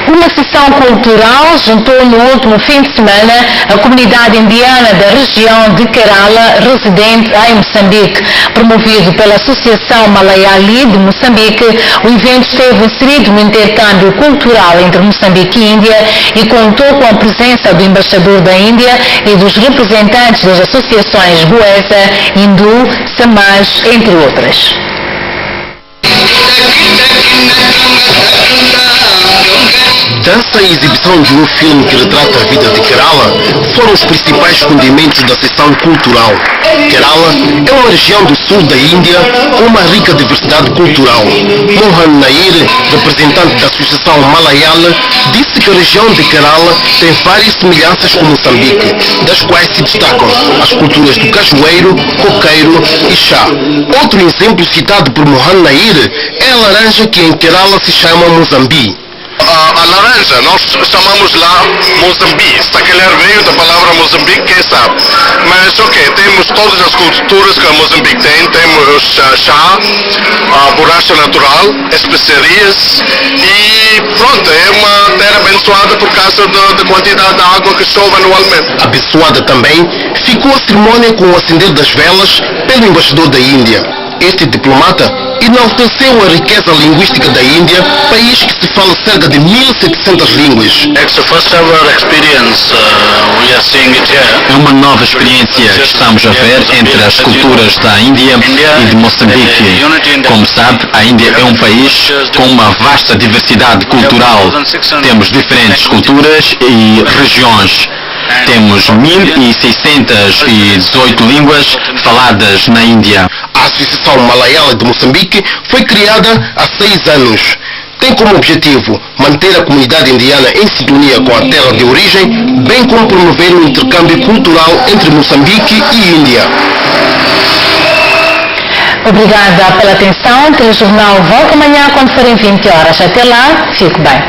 Uma sessão cultural juntou no último fim de semana a comunidade indiana da região de Kerala, residente em Moçambique. Promovido pela Associação Malayali de Moçambique, o evento esteve inserido no intercâmbio cultural entre Moçambique e Índia e contou com a presença do embaixador da Índia e dos representantes das associações Goesa, Hindu, Samaj, entre outras. Dança e exibição de um filme que retrata a vida de Kerala foram os principais condimentos da sessão cultural. Kerala é uma região do sul da Índia com uma rica diversidade cultural. Mohan Nair, representante da Associação Malayala, disse que a região de Kerala tem várias semelhanças com Moçambique, das quais se destacam as culturas do cajueiro, coqueiro e chá. Outro exemplo citado por Mohan Nair é a laranja que em Kerala se chama Mozambi. A laranja, nós chamamos lá Mozambique. Se calhar veio da palavra Moçambique, quem sabe. Mas ok, temos todas as culturas que Moçambique tem. Temos chá, a borracha natural, especiarias e pronto, é uma terra abençoada por causa da quantidade de água que chove anualmente. Abençoada também ficou a cerimônia com o acender das velas pelo embaixador da Índia. Este diplomata enalteceu a riqueza linguística da Índia, país que se fala cerca de 1.700 línguas. É uma nova experiência que estamos a ver entre as culturas da Índia e de Moçambique. Como sabe, a Índia é um país com uma vasta diversidade cultural. Temos diferentes culturas e regiões. Temos 1.618 línguas faladas na Índia. A Associação Malayala de Moçambique foi criada há 6 anos. Tem como objetivo manter a comunidade indiana em sintonia com a terra de origem, bem como promover o intercâmbio cultural entre Moçambique e Índia. Obrigada pela atenção. O telejornal volta amanhã quando forem 20 horas. Até lá, fique bem.